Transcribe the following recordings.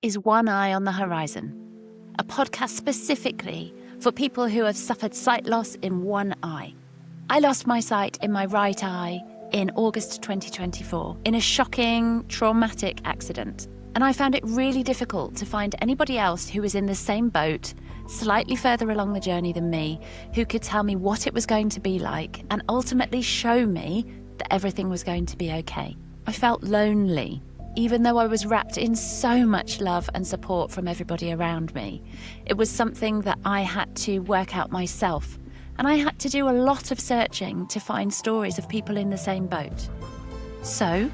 is One Eye on the Horizon, a podcast specifically for people who have suffered sight loss in one eye. I lost my sight in my right eye in August 2024 in a shocking, traumatic accident. And I found it really difficult to find anybody else who was in the same boat, slightly further along the journey than me, who could tell me what it was going to be like and ultimately show me that everything was going to be okay. I felt lonely, even though I was wrapped in so much love and support from everybody around me. It was something that I had to work out myself, and I had to do a lot of searching to find stories of people in the same boat. So,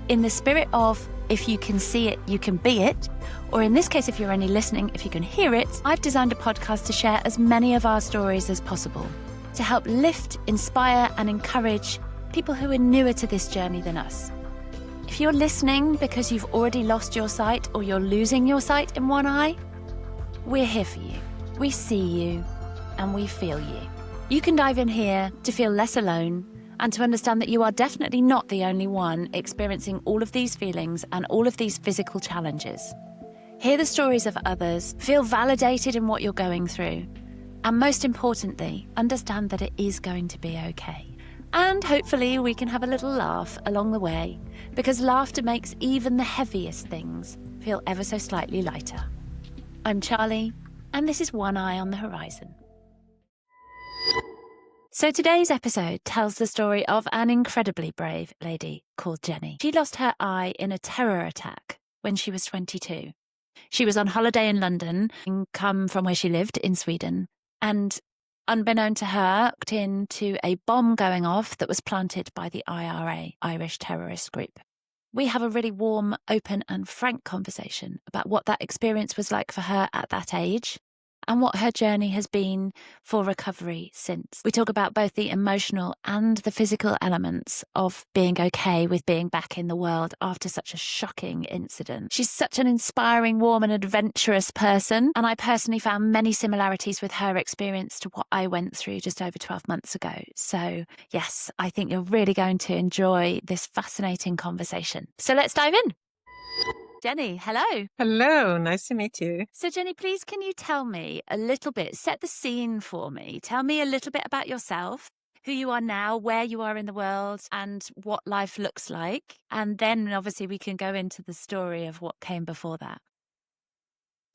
in the spirit of, if you can see it, you can be it, or in this case, if you're only listening, if you can hear it, I've designed a podcast to share as many of our stories as possible, to help lift, inspire, and encourage people who are newer to this journey than us. If you're listening because you've already lost your sight or you're losing your sight in one eye, we're here for you. We see you and we feel you. You can dive in here to feel less alone and to understand that you are definitely not the only one experiencing all of these feelings and all of these physical challenges. Hear the stories of others, feel validated in what you're going through, and most importantly, understand that it is going to be okay. And hopefully we can have a little laugh along the way, because laughter makes even the heaviest things feel ever so slightly lighter. I'm Charlie, and this is One Eye on the Horizon. So today's episode tells the story of an incredibly brave lady called Jennie. She lost her eye in a terror attack when she was 22. She was on holiday in London, come from where she lived in Sweden, and unbeknown to her, walked into a bomb going off that was planted by the IRA, Irish terrorist group. We have a really warm, open and frank conversation about what that experience was like for her at that age and what her journey has been for recovery since. We talk about both the emotional and the physical elements of being okay with being back in the world after such a shocking incident. She's such an inspiring, warm and adventurous person, and I personally found many similarities with her experience to what I went through just over 12 months ago. So yes, I think you're really going to enjoy this fascinating conversation. So let's dive in. Jennie, hello. Hello, nice to meet you. So Jennie, please can you tell me a little bit, set the scene for me. Tell me a little bit about yourself, who you are now, where you are in the world and what life looks like. And then obviously we can go into the story of what came before that.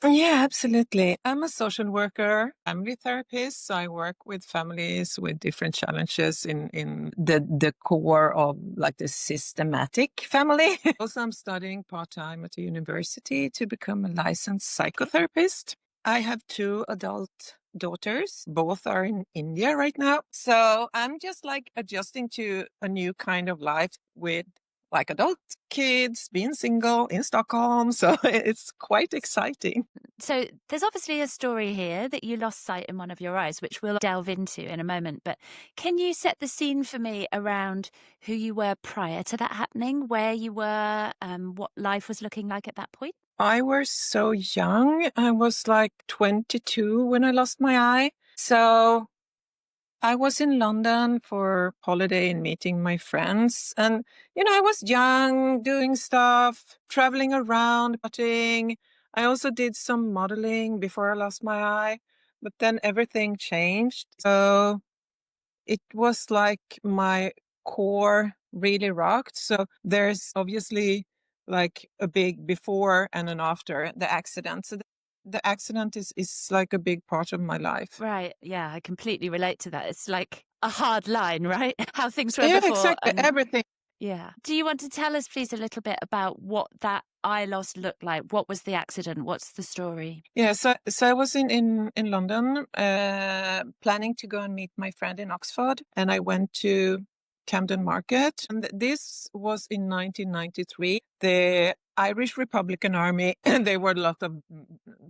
Yeah, absolutely. I'm a social worker, family therapist. So I work with families with different challenges in the core of like the systematic family. Also, I'm studying part-time at the university to become a licensed psychotherapist. I have 2 adult daughters. Both are in India right now. So I'm just like adjusting to a new kind of life with like adult kids, being single in Stockholm. So it's quite exciting. So there's obviously a story here that you lost sight in one of your eyes, which we'll delve into in a moment. But can you set the scene for me around who you were prior to that happening, where you were, what life was looking like at that point? I was so young. I was like 22 when I lost my eye. So I was in London for holiday and meeting my friends. And, I was young, doing stuff, traveling around, partying. I also did some modeling before I lost my eye, but then everything changed. So it was like my core really rocked. So there's obviously like a big before and an after the accident. So the accident is like a big part of my life. Right. Yeah, I completely relate to that. It's like a hard line, right? How things were Yeah, before. exactly. Everything. Yeah. Do you want to tell us, please, a little bit about what that eye loss looked like? What was the accident? What's the story? Yeah, so I was in London, planning to go and meet my friend in Oxford, and I went to Camden Market. And this was in 1993. The Irish Republican Army, there were a lot of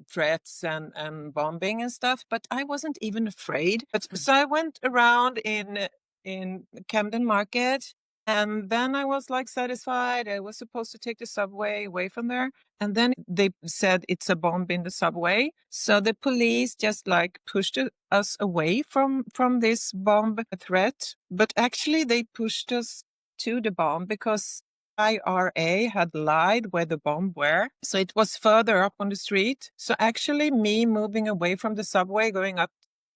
threats and bombing and stuff, but I wasn't even afraid. So I went around in Camden Market, and then I was like satisfied. I was supposed to take the subway away from there. And then they said it's a bomb in the subway. So the police just like pushed us away from this bomb threat. But actually they pushed us to the bomb because IRA had lied where the bomb were. So it was further up on the street. So actually me moving away from the subway, going up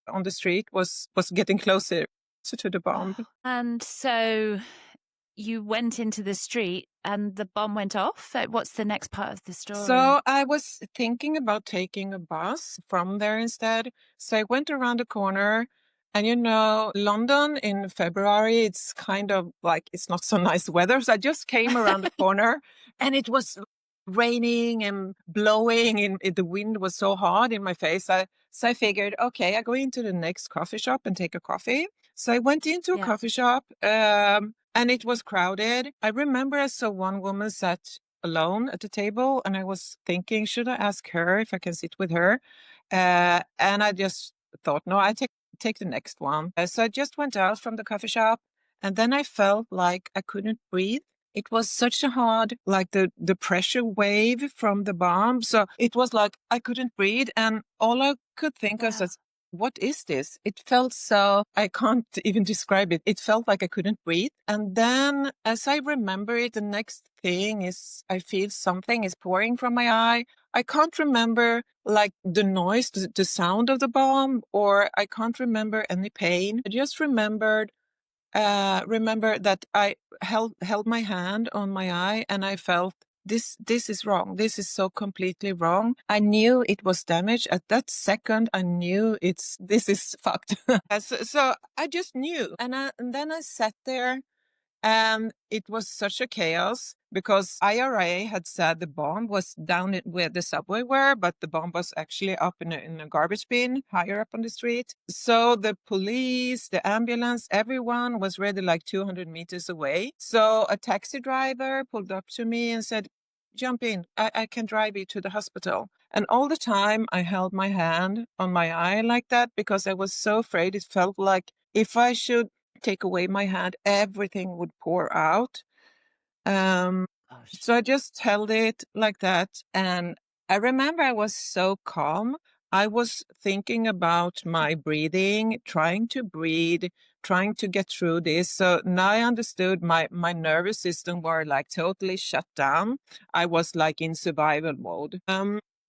on the street was getting closer to the bomb. And so you went into the street and the bomb went off. What's the next part of the story? So I was thinking about taking a bus from there instead. So I went around the corner. And London in February, it's kind of like it's not so nice weather. So I just came around the corner and it was raining and blowing and the wind was so hard in my face. So I figured, okay, I go into the next coffee shop and take a coffee. So I went into a coffee shop and it was crowded. I remember I saw one woman sat alone at the table and I was thinking, should I ask her if I can sit with her? And I just thought, no, I take the next one. So I just went out from the coffee shop and then I felt like I couldn't breathe. It was such a hard, like the pressure wave from the bomb. So it was like I couldn't breathe. And all I could think was, what is this? It felt so, I can't even describe it. It felt like I couldn't breathe. And then as I remember it, the next thing is I feel something is pouring from my eye. I can't remember like the noise, the sound of the bomb, or I can't remember any pain. I just remember that I held my hand on my eye and I felt this is wrong. This is so completely wrong. I knew it was damaged at that second. I knew this is fucked. So I just knew. And then I sat there and it was such a chaos because IRA had said the bomb was down where the subway were, but the bomb was actually up in a garbage bin higher up on the street. So the police, the ambulance, everyone was ready like 200 meters away. So a taxi driver pulled up to me and said, jump in, I can drive you to the hospital. And all the time I held my hand on my eye like that because I was so afraid. It felt like if I should take away my hand, everything would pour out. So I just held it like that. And I remember I was so calm. I was thinking about my breathing, trying to breathe, trying to get through this. So now I understood my nervous system were like totally shut down. I was like in survival mode.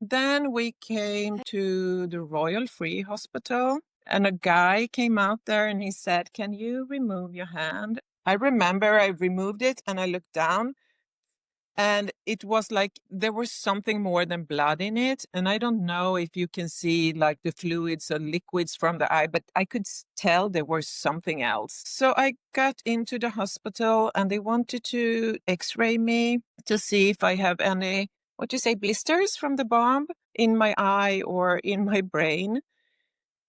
Then we came to the Royal Free Hospital. And a guy came out there and he said, can you remove your hand? I remember I removed it and I looked down and it was like there was something more than blood in it. And I don't know if you can see like the fluids or liquids from the eye, but I could tell there was something else. So I got into the hospital and they wanted to x-ray me to see if I have any, blisters from the bomb in my eye or in my brain.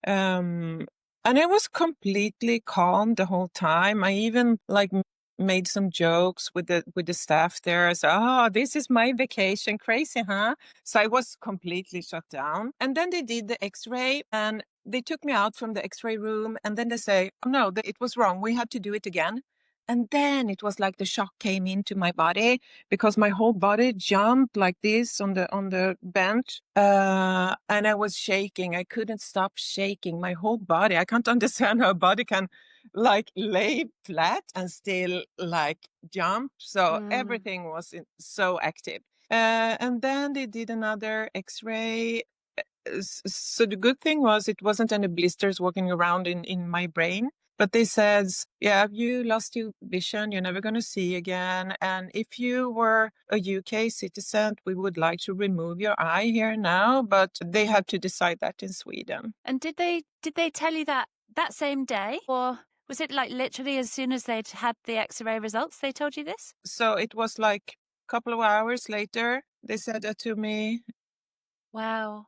And I was completely calm the whole time. I even like made some jokes with the staff there. So, this is my vacation. Crazy, huh? So I was completely shut down. And then they did the x-ray and they took me out from the x-ray room. And then they say, oh no, it was wrong. We had to do it again. And then it was like the shock came into my body because my whole body jumped like this on the bench. And I was shaking. I couldn't stop shaking my whole body. I can't understand how a body can like lay flat and still like jump. So everything was so active. And then they did another x-ray. So the good thing was it wasn't any blisters walking around in my brain. But they said, yeah, you lost your vision, you're never going to see again. And if you were a UK citizen, we would like to remove your eye here now, but they have to decide that in Sweden. And did they tell you that same day? Or was it like literally as soon as they'd had the x-ray results, they told you this? So it was like a couple of hours later, they said that to me. Wow.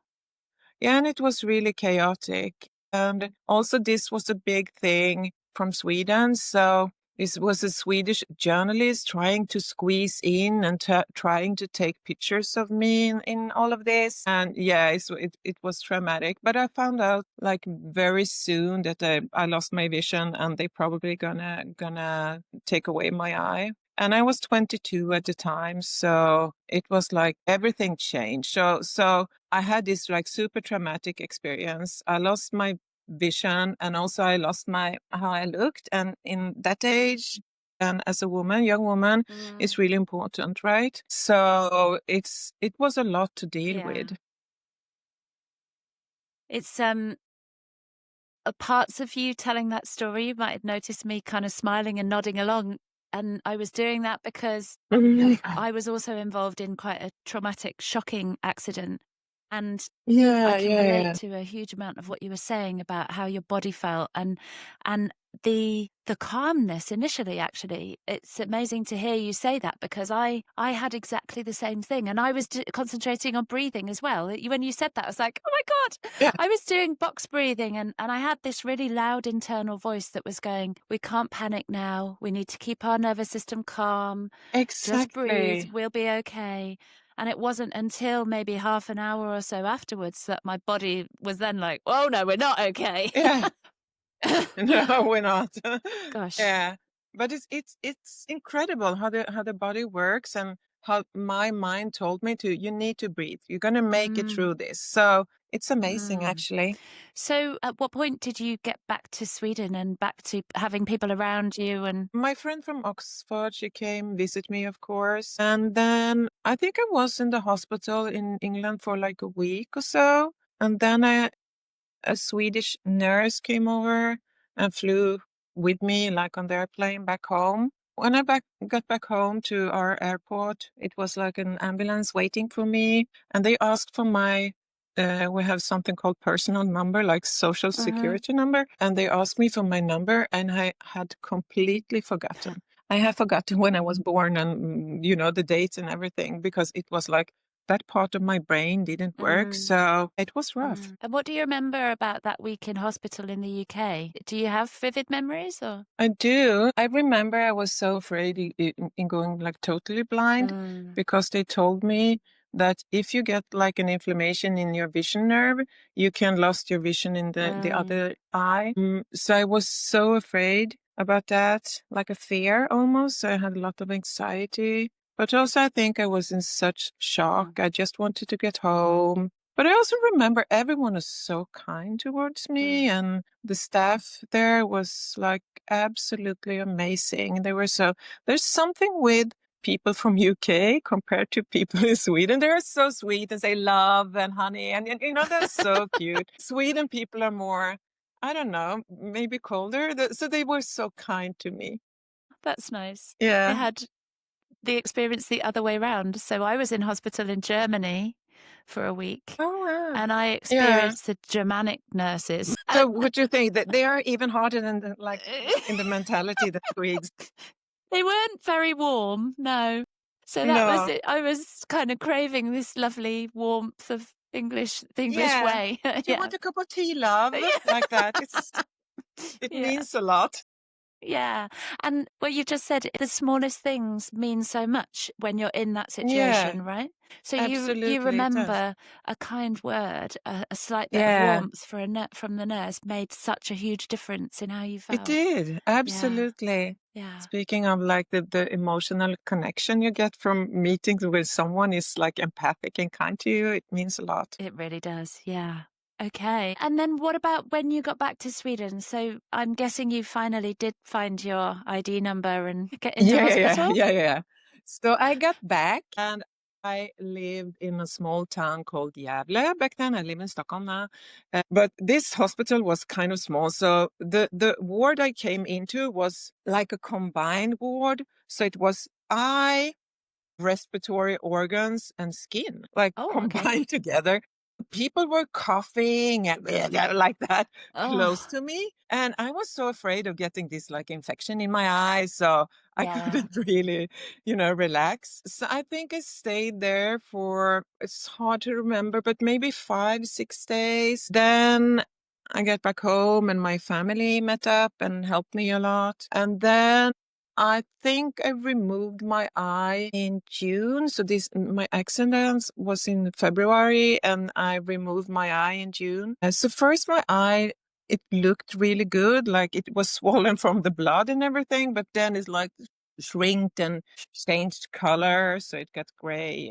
Yeah, and it was really chaotic. And also this was a big thing from Sweden. So this was a Swedish journalist trying to squeeze in and trying to take pictures of me in all of this. And yeah, it was traumatic. But I found out like very soon that I lost my vision and they probably gonna take away my eye. And I was 22 at the time, so it was like everything changed. So I had this like super traumatic experience. I lost my vision and also I lost how I looked. And in that age, And as a woman, young woman, it's really important, right? So it was a lot to deal Yeah. with. It's parts of you telling that story, you might have noticed me kind of smiling and nodding along. And I was doing that because I was also involved in quite a traumatic, shocking accident. And I Yeah, can yeah, relate yeah. to a huge amount of what you were saying about how your body felt and the calmness initially. Actually, it's amazing to hear you say that, because I had exactly the same thing, and I was concentrating on breathing as well. When you said that, I was like, oh my god, Yeah, I was doing box breathing, and I had this really loud internal voice that was going, we can't panic now, we need to keep our nervous system calm, just breathe, exactly. we'll be okay. And it wasn't until maybe half an hour or so afterwards that my body was then like, oh no, we're not okay. Yeah. No, we're not. Gosh. Yeah. But it's incredible how the body works, and how my mind told me to, you need to breathe. You're gonna make it Mm, through this. So it's amazing, mm. actually. So at what point did you get back to Sweden and back to having people around you? And My friend from Oxford, she came visit me, of course. And then I think I was in the hospital in England for like a week or so. And then a Swedish nurse came over and flew with me, like on the airplane back home. When I got back home to our airport, it was like an ambulance waiting for me, and they asked for my. We have something called personal number, like social security number, and they asked me for my number, and I had completely forgotten. I had forgotten when I was born, and the dates and everything, because it was like that part of my brain didn't work. So it was rough. And what do you remember about that week in hospital in the UK? Do you have vivid memories or? I do. I remember I was so afraid in going like totally blind, because they told me that if you get like an inflammation in your vision nerve, you can lose your vision in the other eye. So I was so afraid about that, like a fear almost. So I had a lot of anxiety. But also I think I was in such shock. I just wanted to get home. But I also remember everyone was so kind towards me, and the staff there was like absolutely amazing. There's something with people from UK compared to people in Sweden. They're so sweet and say love and honey, and they're so cute. Sweden people are more, I don't know, maybe colder. So they were so kind to me. That's nice. I Yeah. had the experience the other way round. So I was in hospital in Germany for a week, Oh, wow. and I Yeah. experienced the Germanic nurses. So what do you think, that they are even harder than like in the mentality that Swedes? They weren't very warm, no. So that was No. it. I was kind of craving this lovely warmth of the English Yeah. way. Do you Yeah. want a cup of tea, love? Yeah. Like that. It Yeah. means a lot. Yeah. And what you just said, the smallest things mean so much when you're in that Yeah, situation, right? So you absolutely it does. remember a kind word, a slight bit of Yeah, warmth from the nurse made such a huge difference in how you it felt. did. Yeah. Absolutely. Yeah. Speaking of like the emotional connection you get from meetings with someone is like empathic and kind to you, it means a lot. It really does. Yeah. Okay. And then what about when you got back to Sweden? So I'm guessing you finally did find your ID number and get into Yeah, yeah, yeah, hospital? yeah, yeah, yeah. So I got back and I lived in a small town called Gävle back then. I live in Stockholm now. But this hospital was kind of small. So the ward I came into was like a combined ward. So it was eye, respiratory organs, and skin, like Oh, okay. combined together. People were coughing and like that close Oh, to me. And I was so afraid of getting this like infection in my eyes. So I yeah. couldn't really, relax. So I think I stayed there for, it's hard to remember, but maybe 5, 6 days. Then I got back home and my family met up and helped me a lot. And then I think I removed my eye in June. So my accident was in February and I removed my eye in June. So first my eye, it looked really good. Like it was swollen from the blood and everything, but then it's like shrinked and changed color. So it got gray.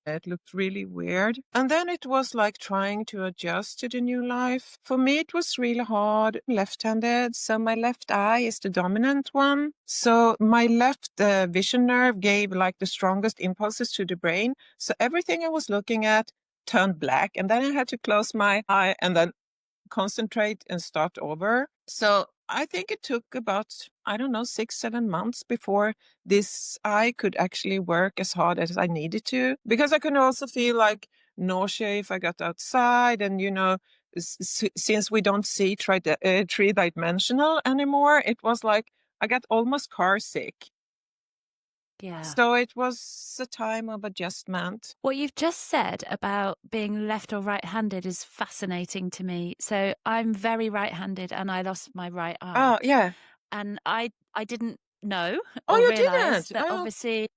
It looked really weird. And then it was like trying to adjust to the new life. For me, it was really hard. Left-handed, so my left eye is the dominant one. So my left vision nerve gave like the strongest impulses to the brain. So everything I was looking at turned black. And then I had to close my eye and then concentrate and start over. So I think it took about, I don't know, 6-7 months before this eye could actually work as hard as I needed to, because I could also feel like nausea if I got outside. And, since we don't see three-dimensional anymore, it was like I got almost car sick. Yeah. So it was a time of adjustment. What you've just said about being left or right-handed is fascinating to me. So I'm very right-handed and I lost my right eye. Oh, yeah. And I didn't know Oh, or you realize didn't? that Oh, obviously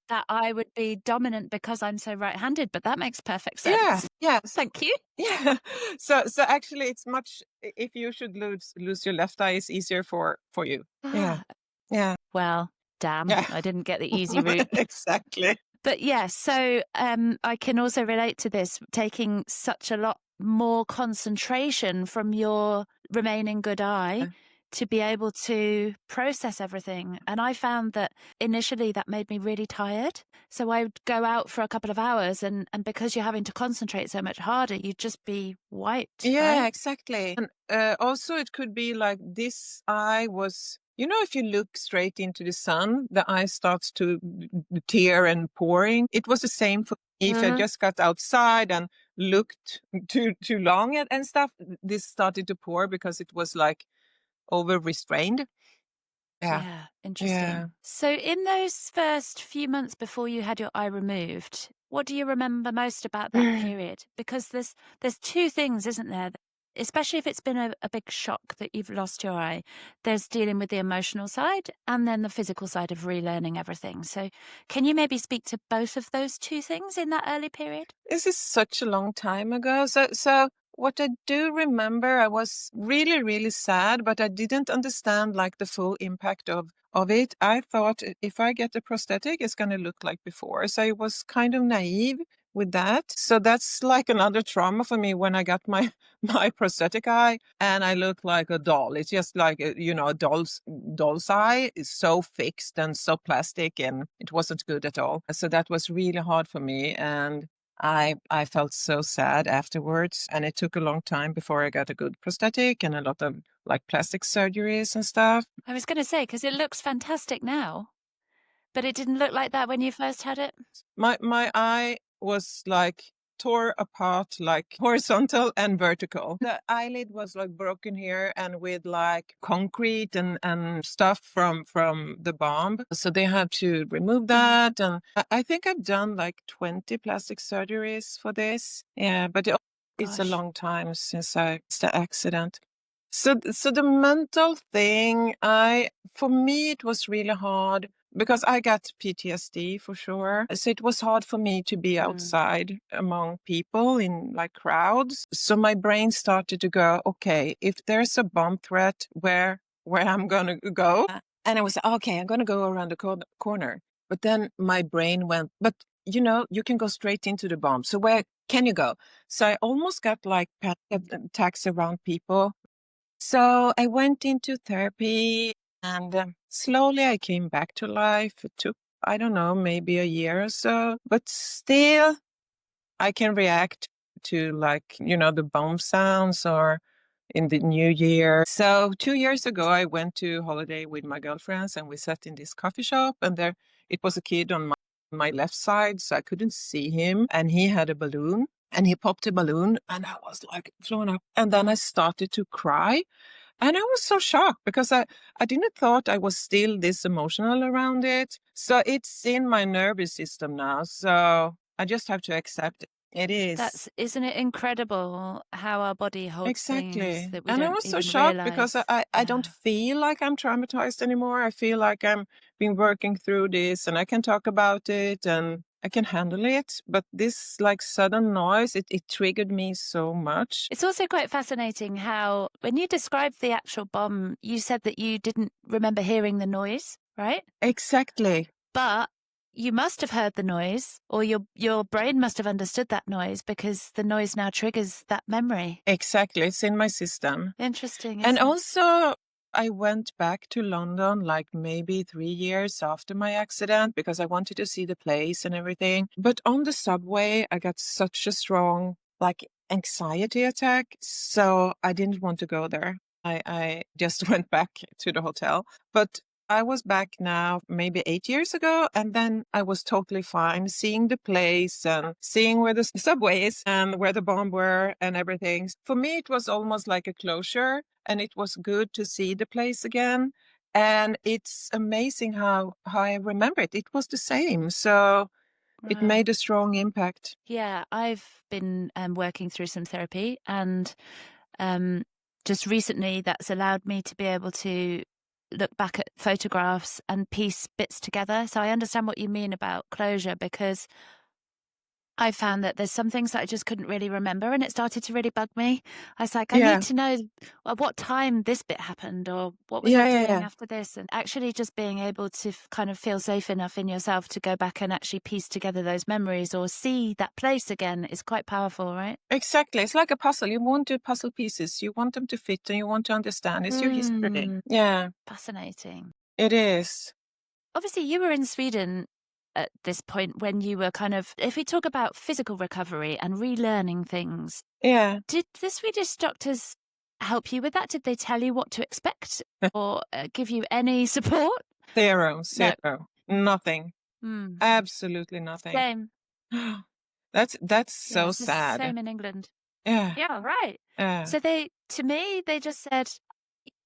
that I would be dominant because I'm so right-handed, but that makes perfect sense. yeah. Yes. Thank you. Yeah. So actually it's much, if you should lose your left eye, it's easier for you. Yeah. Ah, Yeah. well, damn, Yeah. I didn't get the easy route. Exactly. But yeah, so I can also relate to this, taking such a lot more concentration from your remaining good eye to be able to process everything. And I found that initially that made me really tired. So I would go out for a couple of hours and because you're having to concentrate so much harder, you'd just be wiped, Yeah, right? exactly. And also it could be like this eye was, if you look straight into the sun, the eye starts to tear and pouring. It was the same for me. If I just got outside and looked too long and stuff, this started to pour because it was like over restrained. Yeah. Yeah, interesting. Yeah. So in those first few months before you had your eye removed, what do you remember most about that period? Because there's two things, isn't there? Especially if it's been a big shock that you've lost your eye. There's dealing with the emotional side and then the physical side of relearning everything. So can you maybe speak to both of those two things in that early period? This is such a long time ago. So what I do remember, I was really, really sad, but I didn't understand like the full impact of it. I thought if I get a prosthetic, it's going to look like before. So I was kind of naive with that. So that's like another trauma for me when I got my my prosthetic eye and I look like a doll. It's just like a doll's eye is so fixed and so plastic, and it wasn't good at all. So that was really hard for me, and I felt so sad afterwards, and it took a long time before I got a good prosthetic and a lot of like plastic surgeries and stuff. I was going to say, because it looks fantastic now, but it didn't look like that when you first had it. My eye was like tore apart, like horizontal and vertical. The eyelid was like broken here and with like concrete and stuff from the bomb. So they had to remove that. And I think I've done like 20 plastic surgeries for this. Yeah, but it's a Gosh. long time since the accident. So the mental thing, for me, it was really hard because I got PTSD for sure. So it was hard for me to be outside among people in like crowds. So my brain started to go, okay, if there's a bomb threat, where I'm going to go? And I was, okay, I'm going to go around the corner. But then my brain went, but you can go straight into the bomb. So where can you go? So I almost got like panic attacks around people. So I went into therapy and slowly I came back to life. It took, I don't know, maybe a year or so, but still I can react to like, the bomb sounds or in the new year. So 2 years ago, I went to holiday with my girlfriends and we sat in this coffee shop and there it was a kid on my left side. So I couldn't see him and he had a balloon and he popped a balloon and I was like thrown up. And then I started to cry. And I was so shocked because I didn't thought I was still this emotional around it. So it's in my nervous system now. So I just have to accept it. It is. Isn't it incredible how our body holds things Exactly. that we And I don't was so even shocked because realize? I don't feel like I'm traumatized anymore. I feel like I'm been working through this and I can talk about it and I can handle it. But this like sudden noise, it triggered me so much. It's also quite fascinating how, when you described the actual bomb, you said that you didn't remember hearing the noise, right? Exactly. But you must have heard the noise, or your brain must have understood that noise, because the noise now triggers that memory. Exactly. It's in my system. Interesting, And isn't it? also, I went back to London like maybe 3 years after my accident because I wanted to see the place and everything. But on the subway, I got such a strong like anxiety attack. So I didn't want to go there. I just went back to the hotel. But I was back now maybe 8 years ago, and then I was totally fine seeing the place and seeing where the subway is and where the bomb were and everything. For me, it was almost like a closure, and it was good to see the place again. And it's amazing how I remember it. It was the same. So it Right. made a strong impact. Yeah, I've been working through some therapy, and just recently that's allowed me to be able to look back at photographs and piece bits together. So I understand what you mean about closure, because I found that there's some things that I just couldn't really remember, and it started to really bug me. I was like, I Yeah. need to know at what time this bit happened, or what was I Yeah, yeah, doing yeah. after this? And actually just being able to kind of feel safe enough in yourself to go back and actually piece together those memories or see that place again is quite powerful, right? Exactly. It's like a puzzle. You want the puzzle pieces. You want them to fit and you want to understand. It's your history. Mm, Yeah, fascinating. it is. Obviously, you were in Sweden at this point when you were kind of, if we talk about physical recovery and relearning things, Yeah. did the Swedish doctors help you with that? Did they tell you what to expect, or give you any support? Zero, No. zero, nothing. Mm. Absolutely nothing. Same. That's Yeah, so it's the sad. same in England. Yeah. Yeah, right. Yeah. So to me, they just said,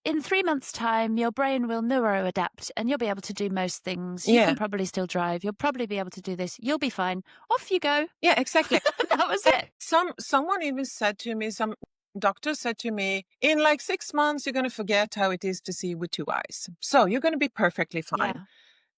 in 3 months' time, your brain will neuroadapt and you'll be able to do most things. You can Yeah. probably still drive. You'll probably be able to do this. You'll be fine. Off you go. Yeah, exactly. That was And it. someone even said to me, some doctor said to me, in like 6 months, you're going to forget how it is to see with two eyes. So you're going to be perfectly fine. Yeah.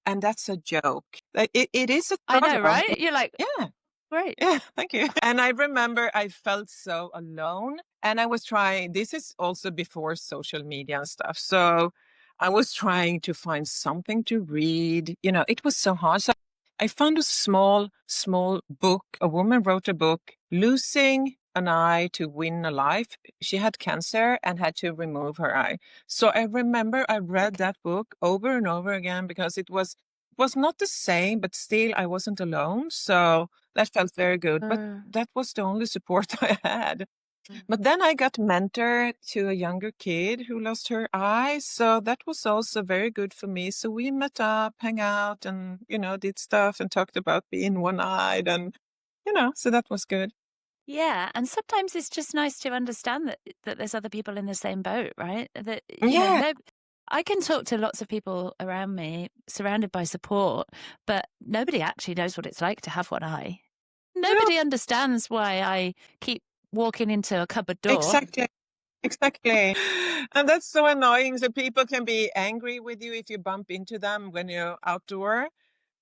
And that's a joke. Like, it is a I know, struggle. right? You're like, Yeah. great. Yeah, thank you. And I remember I felt so alone. And I was trying, this is also before social media and stuff. So I was trying to find something to read. You know, it was so hard. So I found a small book. A woman wrote a book, Losing an Eye to Win a Life. She had cancer and had to remove her eye. So I remember I read Okay. that book over and over again because it was not the same, but still I wasn't alone. So that felt very good. But Mm. that was the only support I had. Mm. But then I got mentor to a younger kid who lost her eye. So that was also very good for me. So we met up, hang out, and, did stuff and talked about being one-eyed and, so that was good. Yeah, and sometimes it's just nice to understand that there's other people in the same boat, right? That Yeah, no, I can talk to lots of people around me, surrounded by support, but nobody actually knows what it's like to have one eye. no, Nobody understands why I keep walking into a cupboard door. exactly. Exactly. And that's so annoying. So people can be angry with you if you bump into them when you're outdoor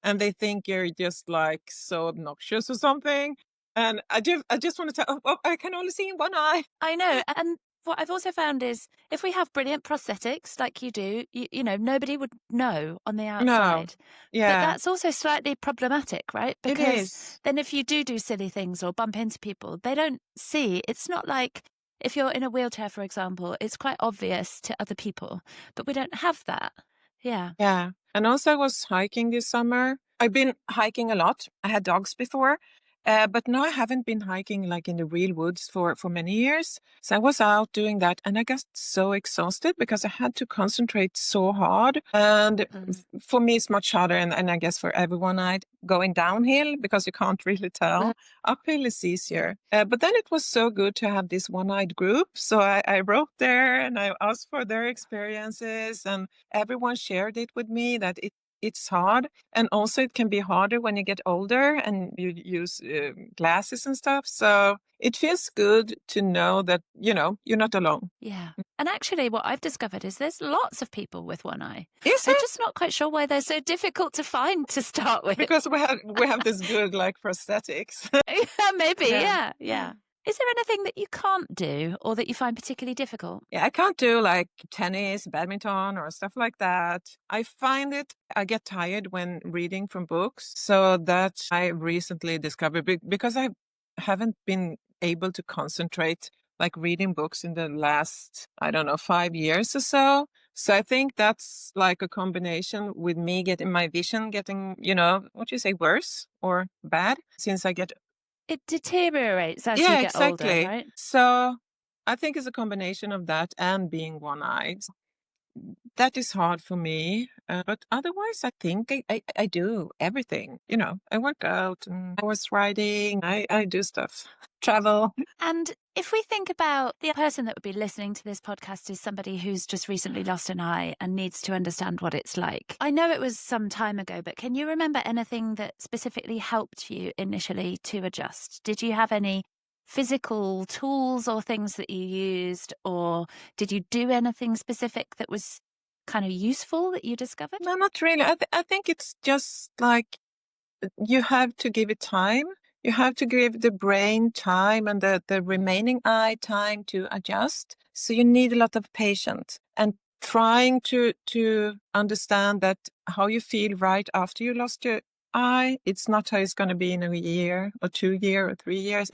and they think you're just like so obnoxious or something. And I just want to tell, oh, I can only see in one eye. I know. And what I've also found is if we have brilliant prosthetics like you do, nobody would know on the No. outside. But Yeah, that's also slightly problematic, right? it Because is. then if you do silly things or bump into people, they don't see. It's not like if you're in a wheelchair, for example, it's quite obvious to other people, but we don't have that. Yeah. Yeah. And also I was hiking this summer. I've been hiking a lot. I had dogs before, but now I haven't been hiking like in the real woods for many years. So I was out doing that and I got so exhausted because I had to concentrate so hard. And Mm. for me, it's much harder. And I guess for everyone, I'd going downhill because you can't really tell. Uphill is easier. But then it was so good to have this one-eyed group. So I wrote there and I asked for their experiences and everyone shared it with me that it's hard. And also it can be harder when you get older and you use glasses and stuff. So it feels good to know that, you're not alone. Yeah. And actually, what I've discovered is there's lots of people with one eye. Is I'm it? just not quite sure why they're so difficult to find to start with. Because we have this good like prosthetics. Yeah, maybe. Yeah. Yeah. Yeah. Is there anything that you can't do or that you find particularly difficult? Yeah, I can't do like tennis, badminton, or stuff like that. I get tired when reading from books. So that I recently discovered because I haven't been able to concentrate like reading books in the last, I don't know, 5 years or so. So I think that's like a combination with me getting my vision getting, what you say, worse or bad since I get. It deteriorates as you Yeah, get older, exactly. right? So I think it's a combination of that and being one-eyed. That is hard for me. But otherwise, I think I do everything. I work out and horse riding. I do stuff, travel. And if we think about the person that would be listening to this podcast is somebody who's just recently lost an eye and needs to understand what it's like. I know it was some time ago, but can you remember anything that specifically helped you initially to adjust? Did you have any physical tools or things that you used, or did you do anything specific that was kind of useful that you discovered? No, not really. I think it's just like you have to give it time. You have to give the brain time and the remaining eye time to adjust. So you need a lot of patience and trying to understand that how you feel right after you lost your eye. It's not how it's going to be in a year or 2 years or 3 years.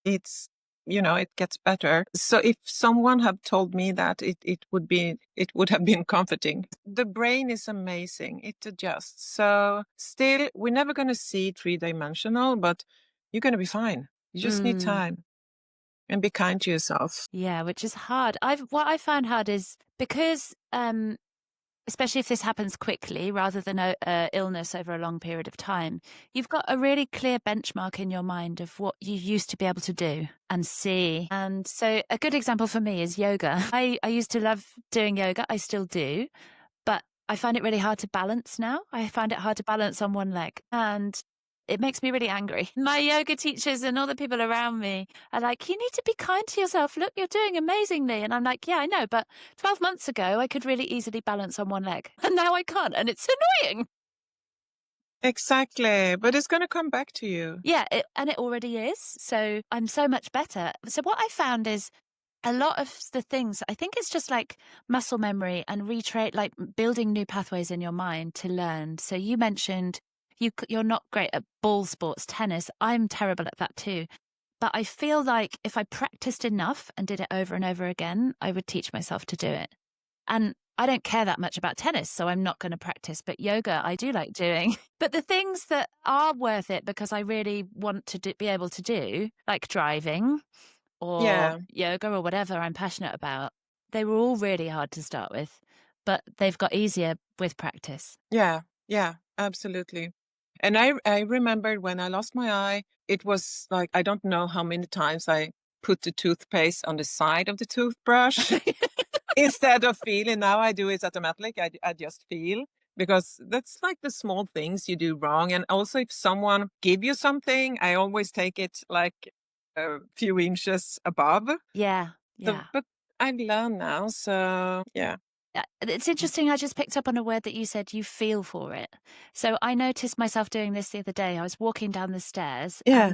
It's it gets better. So if someone had told me that, it would have been comforting. The brain is amazing. It adjusts. So still, we're never going to see 3-dimensional, but you're going to be fine. You just need time and be kind to yourself. Yeah, which is hard. What I found hard is because especially if this happens quickly rather than a illness over a long period of time, you've got a really clear benchmark in your mind of what you used to be able to do and see. And so a good example for me is yoga. I used to love doing yoga. I still do, but I find it really hard to balance now. I find it hard to balance on one leg, and it makes me really angry. My yoga teachers and all the people around me are like, you need to be kind to yourself. Look, you're doing amazingly. And I'm like, yeah, I know. But 12 months ago, I could really easily balance on one leg. And now I can't. And it's annoying. Exactly. But it's going to come back to you. Yeah. And it already is. So I'm so much better. So what I found is a lot of the things, I think it's just like muscle memory and like building new pathways in your mind to learn. So you mentioned you're not great at ball sports, tennis. I'm terrible at that too. But I feel like if I practiced enough and did it over and over again, I would teach myself to do it. And I don't care that much about tennis, so I'm not going to practice. But yoga, I do like doing. But the things that are worth it because I really want to be able to do, like driving or yoga or whatever I'm passionate about, they were all really hard to start with, but they've got easier with practice. Yeah, absolutely. And I remembered when I lost my eye, it was like, I don't know how many times I put the toothpaste on the side of the toothbrush instead of feeling. Now I do it automatically. I just feel, because that's like the small things you do wrong. And also if someone give you something, I always take it like a few inches above. Yeah. But I've learned now. So yeah. It's interesting. I just picked up on a word that you said, you feel for it. So I noticed myself doing this the other day. I was walking down the stairs. Yeah.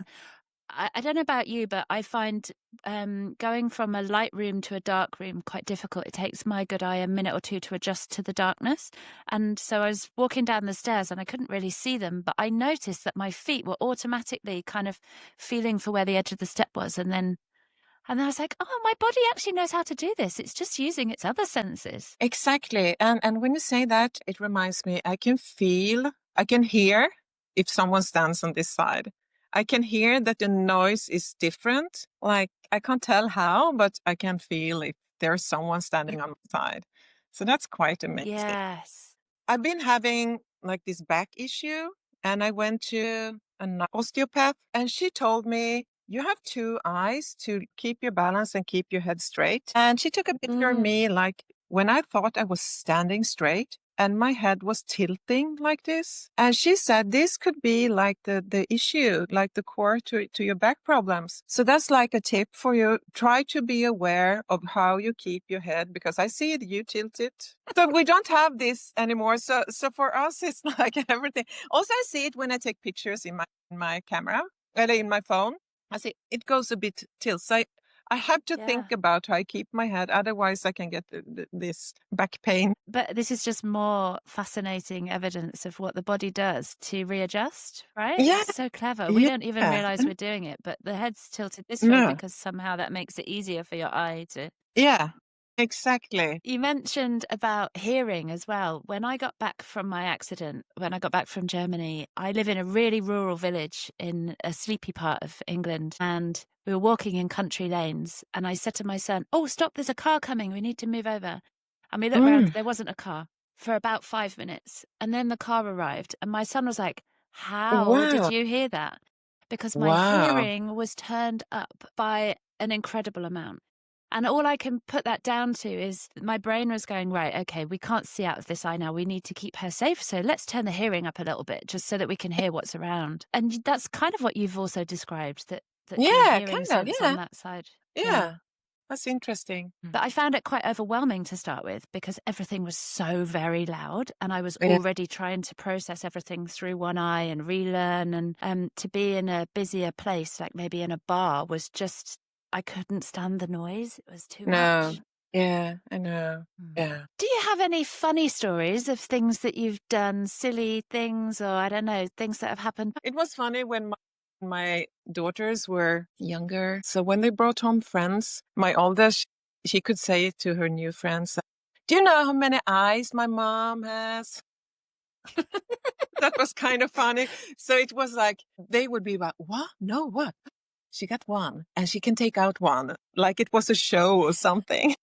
And I don't know about you, but I find going from a light room to a dark room quite difficult. It takes my good eye a minute or two to adjust to the darkness. And so I was walking down the stairs and I couldn't really see them, but I noticed that my feet were automatically kind of feeling for where the edge of the step was. And I was like, oh, my body actually knows how to do this. It's just using its other senses. Exactly. And when you say that, it reminds me, I can hear if someone stands on this side. I can hear that the noise is different. Like, I can't tell how, but I can feel if there's someone standing on the side. So that's quite amazing. Yes. I've been having like this back issue, and I went to an osteopath, and she told me, you have two eyes to keep your balance and keep your head straight. And she took a picture of me like when I thought I was standing straight and my head was tilting like this. And she said this could be like the issue, like the core to your back problems. So that's like a tip for you. Try to be aware of how you keep your head, because I see it, you tilt it. So we don't have this anymore. So for us, it's like everything. Also, I see it when I take pictures in my camera, in my phone. I see it goes a bit tilts. I have to think about how I keep my head, otherwise I can get this back pain. But this is just more fascinating evidence of what the body does to readjust, right? Yeah, It's so clever. We yeah. don't even realize we're doing it, but the head's tilted this way No, because somehow that makes it easier for your eye to. yeah, exactly. You mentioned about hearing as well. When I got back from my accident, when I got back from Germany, I live in a really rural village in a sleepy part of England, and we were walking in country lanes, and I said to my son, "Oh, stop, there's a car coming. We need to move over." And we looked round, there wasn't a car for about 5 minutes. And then the car arrived, and my son was like, "How did Wow, you hear that?" Because my wow. hearing was turned up by an incredible amount. And all I can put that down to is my brain was going, right, okay, we can't see out of this eye now. We need to keep her safe. So let's turn the hearing up a little bit just so that we can hear what's around. And that's kind of what you've also described, that your Yeah, hearing kind of. sense on Yeah, that side. yeah. That's interesting. But I found it quite overwhelming to start with because everything was so very loud and I was Yeah. already trying to process everything through one eye and relearn. And to be in a busier place, like maybe in a bar, was just, I couldn't stand the noise. It was too No. much. Yeah, I know. Yeah. Do you have any funny stories of things that you've done, silly things, or I don't know, things that have happened? It was funny when my daughters were younger. So when they brought home friends, my oldest, she could say to her new friends, "Do you know how many eyes my mom has?" That was kind of funny. So it was like, they would be like, "What? No, what? She got one and she can take out one." Like it was a show or something.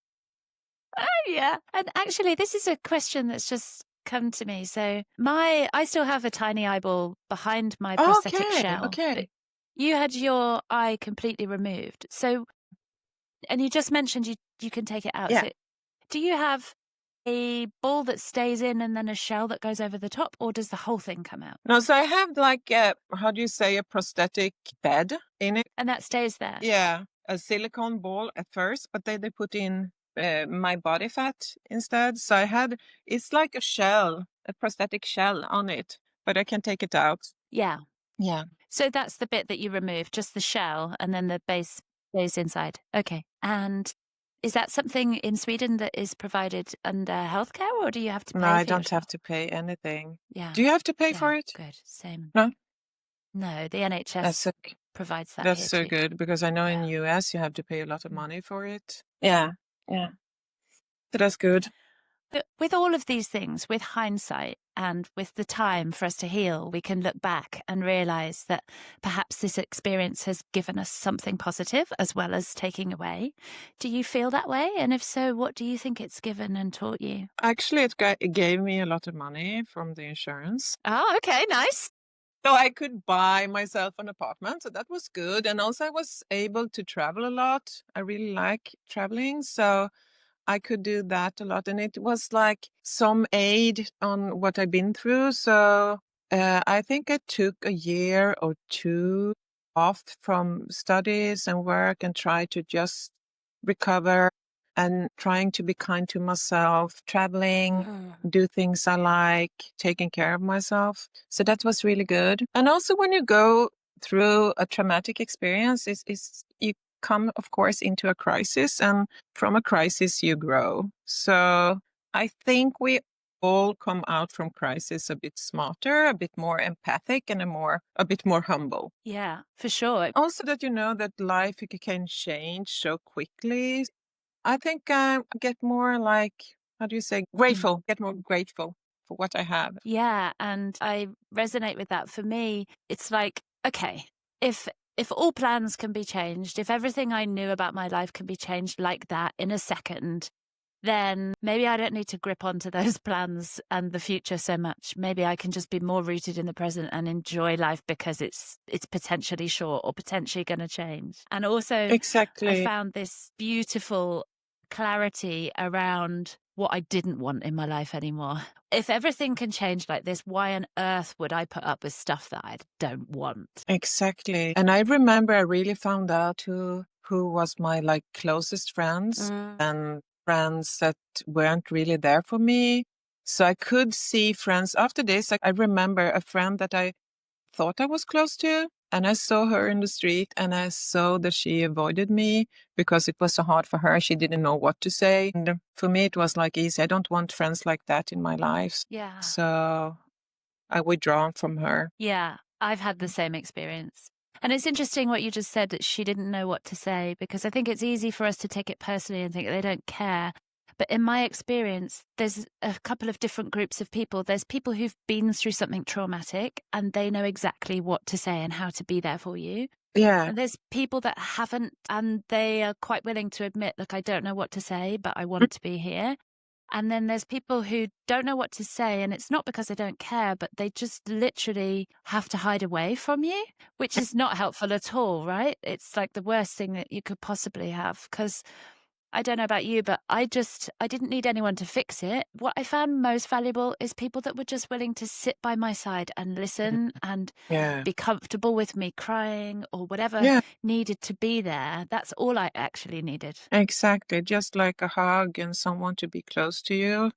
Oh, yeah. And actually, this is a question that's just come to me. So I still have a tiny eyeball behind my prosthetic Okay, shell, but okay. you had your eye completely removed. So, and you just mentioned you can take it out. Yeah. So do you have a ball that stays in and then a shell that goes over the top, or does the whole thing come out? No, so I have like how do you say, a prosthetic bed in it. And that stays there? Yeah, a silicone ball at first, but then they put in my body fat instead. So it's like a shell, a prosthetic shell on it, but I can take it out. Yeah. Yeah. So that's the bit that you remove, just the shell, and then the base stays inside. Okay. And is that something in Sweden that is provided under healthcare, or do you have to pay No, for I your don't have shell? to pay anything. Yeah. Do you have to pay for Yeah, it? good. Same. No? No, the That's NHS so, provides that that's here so too. good, because I know in Yeah. US you have to pay a lot of money for it. Yeah. Yeah. So that's good. But with all of these things, with hindsight and with the time for us to heal, we can look back and realize that perhaps this experience has given us something positive as well as taking away. Do you feel that way? And if so, what do you think it's given and taught you? Actually, it gave me a lot of money from the insurance. Oh, okay, nice. So I could buy myself an apartment. So that was good. And also I was able to travel a lot. I really like traveling. So I could do that a lot. And it was like some aid on what I've been through. So I think I took a year or two off from studies and work and tried to just recover and trying to be kind to myself, traveling, do things I like, taking care of myself. So that was really good. And also when you go through a traumatic experience, you come, of course, into a crisis, and from a crisis you grow. So I think we all come out from crisis a bit smarter, a bit more empathic, and a bit more humble. Yeah, for sure. Also that you know that life can change so quickly. I think I get more like, how do you say, grateful, get more grateful for what I have. Yeah, and I resonate with that. For me, it's like, okay, if all plans can be changed, if everything I knew about my life can be changed like that in a second, then maybe I don't need to grip onto those plans and the future so much. Maybe I can just be more rooted in the present and enjoy life because it's potentially short or potentially going to change. And also, I Exactly. found this beautiful clarity around what I didn't want in my life anymore. If everything can change like this, why on earth would I put up with stuff that I don't want? Exactly. And I remember I really found out who was my like closest friends and friends that weren't really there for me. So I could see friends after this. Like, I remember a friend that I thought I was close to. And I saw her in the street, and I saw that she avoided me because it was so hard for her. She didn't know what to say. And for me, it was like easy. I don't want friends like that in my life. Yeah. So I withdrawn from her. Yeah, I've had the same experience. And it's interesting what you just said, that she didn't know what to say, because I think it's easy for us to take it personally and think they don't care. But in my experience, there's a couple of different groups of people. There's people who've been through something traumatic and they know exactly what to say and how to be there for you. Yeah. And there's people that haven't, and they are quite willing to admit, look, I don't know what to say, but I want to be here. And then there's people who don't know what to say, and it's not because they don't care, but they just literally have to hide away from you, which is not helpful at all, right? It's like the worst thing that you could possibly have, because I don't know about you, but I didn't need anyone to fix it. What I found most valuable is people that were just willing to sit by my side and listen and be comfortable with me crying or whatever needed to be there. That's all I actually needed. Exactly. Just like a hug and someone to be close to you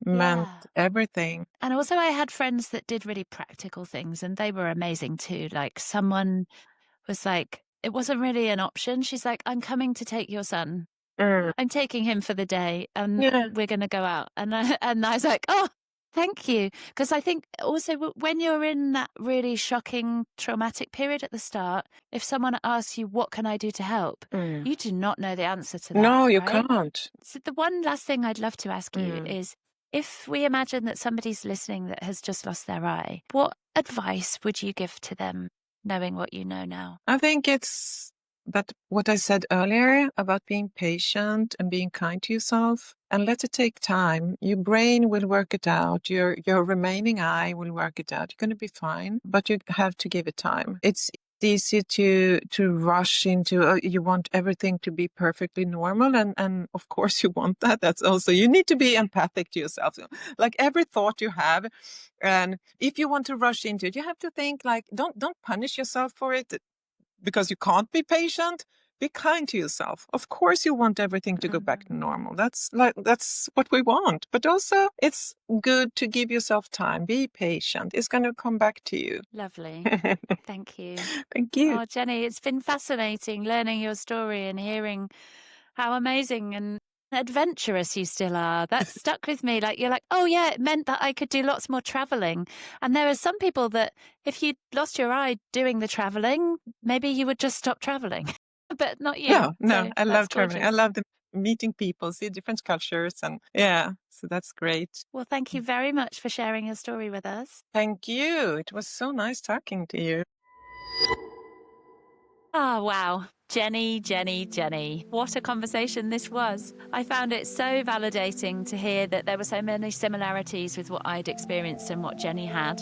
meant everything. And also I had friends that did really practical things, and they were amazing too. Like someone was like, it wasn't really an option. She's like, I'm coming to take your son. I'm taking him for the day and we're going to go out. And I was like, oh, thank you. Because I think also when you're in that really shocking, traumatic period at the start, if someone asks you, what can I do to help? You do not know the answer to that. No, you right? can't. So the one last thing I'd love to ask you is, if we imagine that somebody's listening that has just lost their eye, what advice would you give to them, knowing what you know now? I think it's that what I said earlier about being patient and being kind to yourself, and let it take time. Your brain will work it out. Your remaining eye will work it out. You're going to be fine, but you have to give it time. It's easy to rush into, you want everything to be perfectly normal. And of course you want that. That's also, you need to be empathic to yourself. Like every thought you have, and if you want to rush into it, you have to think like, don't punish yourself for it because you can't be patient. Be kind to yourself. Of course you want everything to go back to normal. That's what we want. But also it's good to give yourself time. Be patient. It's going to come back to you. Lovely. Thank you. Thank you. Oh, Jennie, it's been fascinating learning your story and hearing how amazing and adventurous you still are. That stuck with me. Like, you're like, oh yeah, it meant that I could do lots more traveling. And there are some people that if you'd lost your eye doing the traveling, maybe you would just stop traveling. But not you. No, So I love traveling. gorgeous. I love meeting people, see different cultures, and so that's great. Well, thank you very much for sharing your story with us. Thank you. It was so nice talking to you. Oh, wow. Jennie, Jennie, Jennie. What a conversation this was. I found it so validating to hear that there were so many similarities with what I'd experienced and what Jennie had.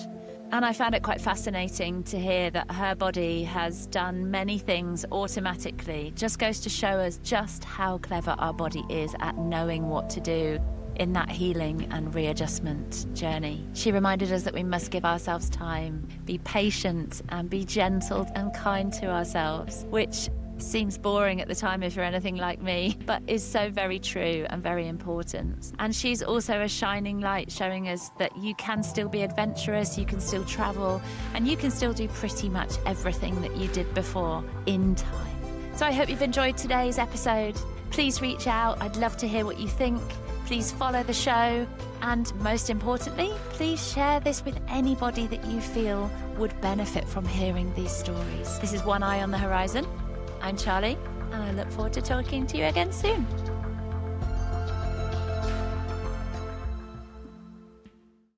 And I found it quite fascinating to hear that her body has done many things automatically. Just goes to show us just how clever our body is at knowing what to do in that healing and readjustment journey. She reminded us that we must give ourselves time, be patient, and be gentle and kind to ourselves, which seems boring at the time if you're anything like me, but is so very true and very important. And she's also a shining light, showing us that you can still be adventurous, you can still travel, and you can still do pretty much everything that you did before in time. So I hope you've enjoyed today's episode. Please reach out. I'd love to hear what you think. Please follow the show. And most importantly, please share this with anybody that you feel would benefit from hearing these stories. This is One Eye on the Horizon. I'm Charlie, and I look forward to talking to you again soon.